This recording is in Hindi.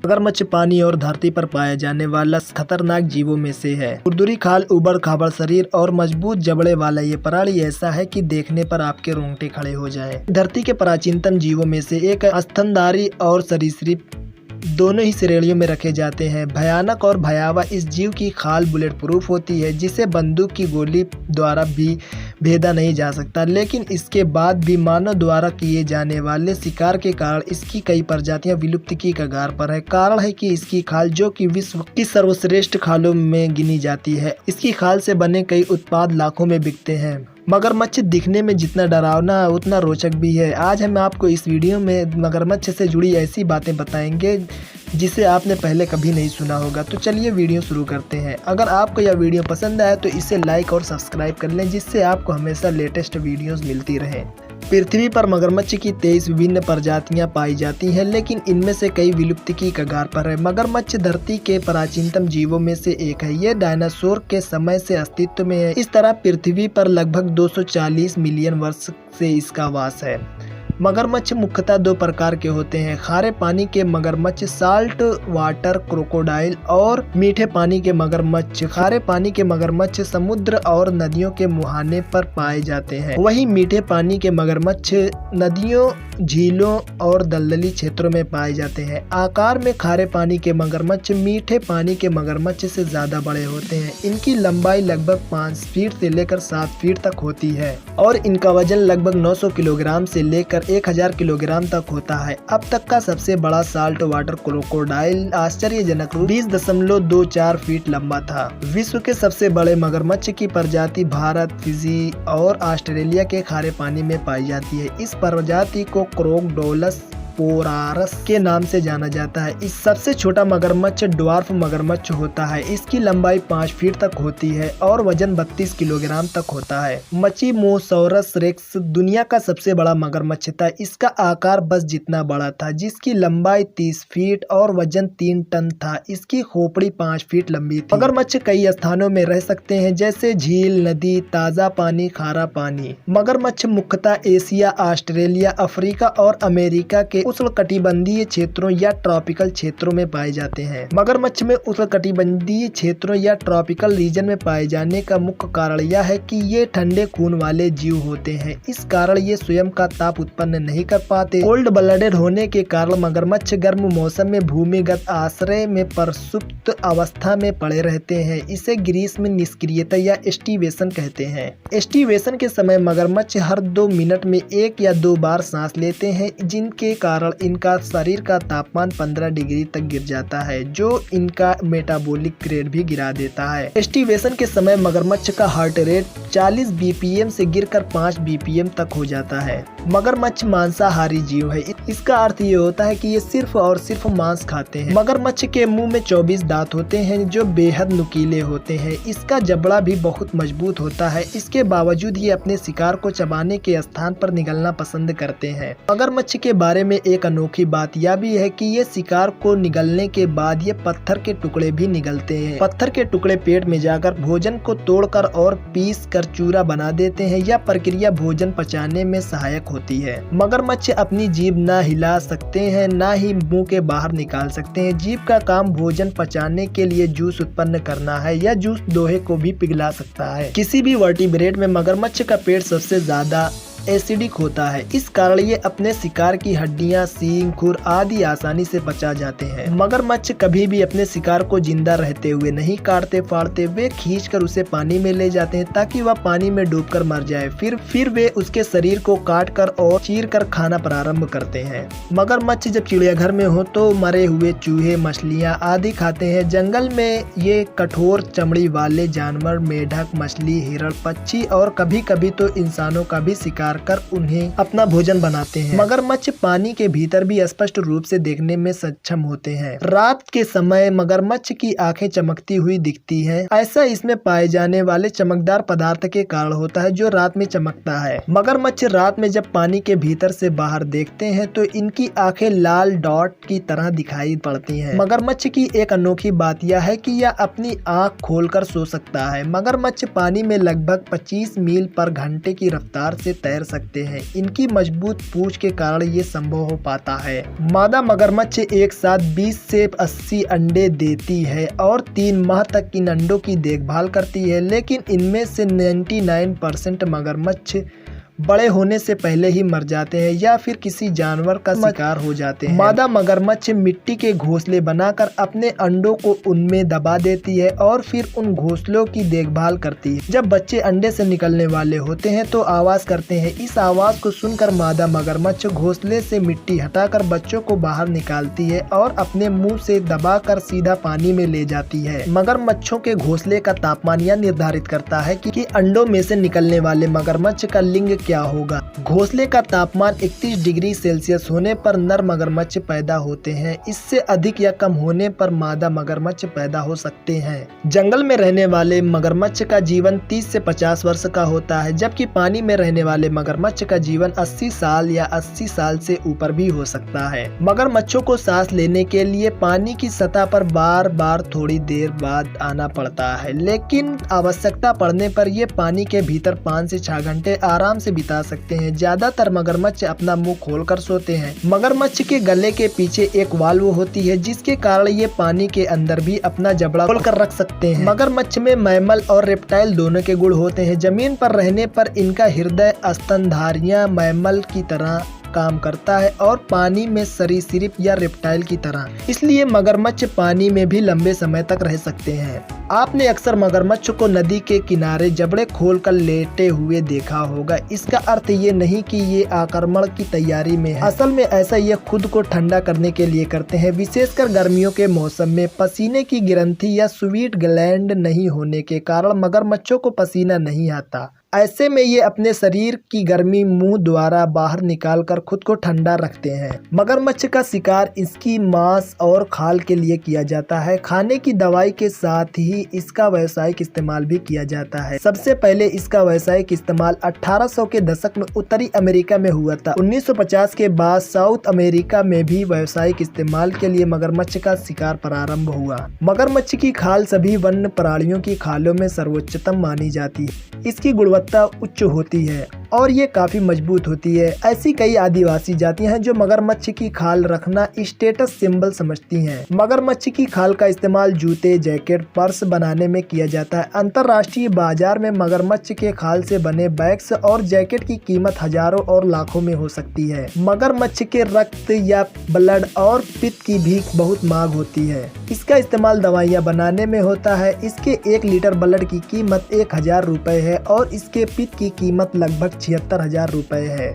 मगरमच्छ पानी और धरती पर पाए जाने वाला खतरनाक जीवों में से है। खुरदुरी खाल, उबड़ खाबड़ शरीर और मजबूत जबड़े वाला ये प्राणी ऐसा है कि देखने पर आपके रोंगटे खड़े हो जाए। धरती के प्राचीनतम जीवों में से एक स्तनधारी और सरीसृप दोनों ही श्रेणियों में रखे जाते हैं। भयानक और भयावह इस जीव की खाल बुलेट प्रूफ होती है, जिसे बंदूक की गोली द्वारा भी भेदा नहीं जा सकता। लेकिन इसके बाद भी मानव द्वारा किए जाने वाले शिकार के कारण इसकी कई प्रजातियां विलुप्त की कगार पर है। कारण है कि इसकी खाल, जो कि विश्व की सर्वश्रेष्ठ खालों में गिनी जाती है, इसकी खाल से बने कई उत्पाद लाखों में बिकते हैं। मगरमच्छ दिखने में जितना डरावना है उतना रोचक भी है। आज हम आपको इस वीडियो में मगरमच्छ से जुड़ी ऐसी बातें बताएंगे जिसे आपने पहले कभी नहीं सुना होगा। तो चलिए वीडियो शुरू करते हैं। अगर आपको यह वीडियो पसंद आए तो इसे लाइक और सब्सक्राइब कर लें, जिससे आपको हमेशा लेटेस्ट वीडियोस मिलती रहें। पृथ्वी पर मगरमच्छ की 23 विभिन्न प्रजातियां पाई जाती हैं, लेकिन इनमें से कई विलुप्ति की कगार पर है। मगरमच्छ धरती के प्राचीनतम जीवों में से एक है। ये डायनासोर के समय से अस्तित्व में है। इस तरह पृथ्वी पर लगभग 240 मिलियन वर्ष से इसका वास है। मगरमच्छ मुख्यतः दो प्रकार के होते हैं। खारे पानी के मगरमच्छ साल्ट वाटर क्रोकोडाइल और मीठे पानी के मगरमच्छ। खारे पानी के मगरमच्छ समुद्र और नदियों के मुहाने पर पाए जाते हैं। वहीं मीठे पानी के मगरमच्छ नदियों, झीलों और दलदली क्षेत्रों में पाए जाते हैं। आकार में खारे पानी के मगरमच्छ मीठे पानी के मगरमच्छ से ज्यादा बड़े होते हैं। इनकी लंबाई लगभग 5 फीट से लेकर 7 फीट तक होती है और इनका वजन लगभग 900 किलोग्राम से लेकर 1000 किलोग्राम तक होता है। अब तक का सबसे बड़ा साल्ट वाटर क्रोकोडाइल आश्चर्यजनक रूप 20.24 फीट लंबा था। विश्व के सबसे बड़े मगरमच्छ की प्रजाति भारत, फिजी और ऑस्ट्रेलिया के खारे पानी में पाई जाती है। इस प्रजाति को क्रोकोडोलस पोरारस के नाम से जाना जाता है। इस सबसे छोटा मगरमच्छ ड्वार्फ मगरमच्छ होता है। इसकी लंबाई 5 फीट तक होती है और वजन 32 किलोग्राम तक होता है। मचिमोसौरस रेक्स दुनिया का सबसे बड़ा मगरमच्छ था। इसका आकार बस जितना बड़ा था, जिसकी लंबाई 30 फीट और वजन 3 टन था। इसकी खोपड़ी 5 फीट लंबी थी। मगरमच्छ कई स्थानों में रह सकते हैं, जैसे झील, नदी, ताजा पानी, खारा पानी। मगरमच्छ मुख्यतः एशिया, ऑस्ट्रेलिया, अफ्रीका और अमेरिका के उष्णकटिबंधीय क्षेत्रों या ट्रॉपिकल क्षेत्रों में पाए जाते हैं। मगरमच्छ में उष्णकटिबंधीय क्षेत्रों या ट्रॉपिकल रीजन में पाए जाने का मुख्य कारण यह है कि ये ठंडे खून वाले जीव होते हैं। इस कारण ये स्वयं का ताप उत्पन्न नहीं कर पाते। कोल्ड ब्लडेड होने के कारण मगरमच्छ गर्म मौसम में भूमिगत आश्रय में प्रसुप्त अवस्था में पड़े रहते हैं। इसे ग्रीष्म निष्क्रियता या एस्टिवेशन कहते हैं। एस्टिवेशन के समय मगरमच्छ हर 2 मिनट में 1 या 2 बार सांस लेते हैं, जिनके कारण इनका शरीर का तापमान 15 डिग्री तक गिर जाता है, जो इनका मेटाबॉलिक रेट भी गिरा देता है। एस्टिवेशन के समय मगरमच्छ का हार्ट रेट 40 बीपीएम से गिरकर 5 बीपीएम तक हो जाता है। मगरमच्छ मांसाहारी जीव है। इसका अर्थ ये होता है कि ये सिर्फ और सिर्फ मांस खाते हैं। मगरमच्छ के मुंह में 24 दांत होते हैं, जो बेहद नुकीले होते हैं। इसका जबड़ा भी बहुत मजबूत होता है। इसके बावजूद ये अपने शिकार को चबाने के स्थान पर निगलना पसंद करते हैं। मगरमच्छ के बारे में एक अनोखी बात यह भी है कि ये शिकार को निगलने के बाद ये पत्थर के टुकड़े भी निगलते हैं। पत्थर के टुकड़े पेट में जाकर भोजन को तोड़कर और पीस कर चूरा बना देते हैं। यह प्रक्रिया भोजन पचाने में सहायक होती है। मगरमच्छ अपनी जीभ न हिला सकते हैं, न ही मुंह के बाहर निकाल सकते हैं। जीभ का काम भोजन पचाने के लिए जूस उत्पन्न करना है। यह जूस लोहे को भी पिघला सकता है। किसी भी वर्टिब्रेट में मगरमच्छ का पेट सबसे ज्यादा एसिडिक होता है। इस कारण ये अपने शिकार की हड्डियां, सींग, खुर आदि आसानी से पचा जाते हैं। मगरमच्छ कभी भी अपने शिकार को जिंदा रहते हुए नहीं काटते फाड़ते। वे खींचकर उसे पानी में ले जाते हैं ताकि वह पानी में डूबकर मर जाए। फिर वे उसके शरीर को काटकर और चीरकर खाना प्रारंभ करते हैं। मगरमच्छ जब चिड़ियाघर में हो तो मरे हुए चूहे, मछलियाँ आदि खाते हैं। जंगल में ये कठोर चमड़ी वाले जानवर, मेढक, मछली, हिरण, पक्षी और कभी कभी तो इंसानों का भी शिकार कर उन्हें अपना भोजन बनाते हैं। मगरमच्छ पानी के भीतर भी स्पष्ट रूप से देखने में सक्षम होते हैं। रात के समय मगरमच्छ की आंखें चमकती हुई दिखती हैं। ऐसा इसमें पाए जाने वाले चमकदार पदार्थ के कारण होता है, जो रात में चमकता है। मगरमच्छ रात में जब पानी के भीतर से बाहर देखते हैं तो इनकी आंखें लाल डॉट की तरह दिखाई पड़ती हैं। मगरमच्छ की एक अनोखी बात यह है कि यह अपनी आंख खोलकर सो सकता है। मगरमच्छ पानी में लगभग 25 मील पर घंटे की रफ्तार से तैर तैर सकते हैं। इनकी मजबूत पूंछ के कारण ये संभव हो पाता है। मादा मगरमच्छ एक साथ 20 से 80 अंडे देती है और 3 माह तक इन अंडों की देखभाल करती है, लेकिन इनमें से 99% मगरमच्छ बड़े होने से पहले ही मर जाते हैं या फिर किसी जानवर का शिकार हो जाते हैं। मादा मगरमच्छ मिट्टी के घोंसले बनाकर अपने अंडों को उनमें दबा देती है और फिर उन घोंसलों की देखभाल करती है। जब बच्चे अंडे से निकलने वाले होते हैं तो आवाज करते हैं। इस आवाज को सुनकर मादा मगरमच्छ घोंसले से मिट्टी हटाकर बच्चों को बाहर निकालती है और अपने मुंह से दबाकर सीधा पानी में ले जाती है। मगरमच्छों के घोंसले का तापमान यह निर्धारित करता है कि अंडों में से निकलने वाले मगरमच्छ का लिंग क्या होगा। घोंसले का तापमान 31 डिग्री सेल्सियस होने पर नर मगरमच्छ पैदा होते हैं। इससे अधिक या कम होने पर मादा मगरमच्छ पैदा हो सकते हैं। जंगल में रहने वाले मगरमच्छ का जीवन 30 से 50 वर्ष का होता है, जबकि पानी में रहने वाले मगरमच्छ का जीवन 80 साल या 80 साल से ऊपर भी हो सकता है। मगरमच्छों को सांस लेने के लिए पानी की सतह पर बार बार थोड़ी देर बाद आना पड़ता है, लेकिन आवश्यकता पड़ने पर ये पानी के भीतर 5 से 6 घंटे आराम से बिता सकते हैं। ज्यादातर मगरमच्छ अपना मुंह खोलकर सोते हैं। मगरमच्छ के गले के पीछे एक वाल्व होती है, जिसके कारण ये पानी के अंदर भी अपना जबड़ा खोलकर रख सकते हैं। मगरमच्छ में मैमल और रेप्टाइल दोनों के गुण होते हैं। जमीन पर रहने पर इनका हृदय स्तनधारियां मैमल की तरह काम करता है और पानी में सरीसृप या रेप्टाइल की तरह, इसलिए मगरमच्छ पानी में भी लंबे समय तक रह सकते हैं। आपने अक्सर मगरमच्छ को नदी के किनारे जबड़े खोलकर लेटे हुए देखा होगा। इसका अर्थ ये नहीं कि ये आक्रमण की तैयारी में है। असल में ऐसा ये खुद को ठंडा करने के लिए करते हैं। विशेषकर गर्मियों के मौसम में पसीने की ग्रंथि या स्वीट ग्लैंड नहीं होने के कारण मगरमच्छों को पसीना नहीं आता। ऐसे में ये अपने शरीर की गर्मी मुंह द्वारा बाहर निकालकर खुद को ठंडा रखते हैं। मगरमच्छ का शिकार इसकी मांस और खाल के लिए किया जाता है। खाने की दवाई के साथ ही इसका व्यावसायिक इस्तेमाल भी किया जाता है। सबसे पहले इसका व्यावसायिक इस्तेमाल 1800 के दशक में उत्तरी अमेरिका में हुआ था। 1950 के बाद साउथ अमेरिका में भी व्यावसायिक इस्तेमाल के लिए मगरमच्छ का शिकार प्रारंभ हुआ। मगरमच्छ की खाल सभी वन्य प्राणियों की खालों में सर्वोच्चतम मानी जाती है। इसकी गुणवत्ता उच्च होती है और ये काफी मजबूत होती है। ऐसी कई आदिवासी जातियां हैं जो मगरमच्छ की खाल रखना स्टेटस सिंबल समझती हैं। मगरमच्छ की खाल का इस्तेमाल जूते, जैकेट, पर्स बनाने में किया जाता है। अंतर्राष्ट्रीय बाजार में मगरमच्छ के खाल से बने बैग्स और जैकेट की कीमत हजारों और लाखों में हो सकती है। मगरमच्छ के रक्त या ब्लड और पित्त की भी बहुत मांग होती है। इसका इस्तेमाल दवाइयाँ बनाने में होता है। इसके 1 लीटर ब्लड की कीमत 1000 रुपए है और इसके पित्त की कीमत लगभग 76,000 रुपए है।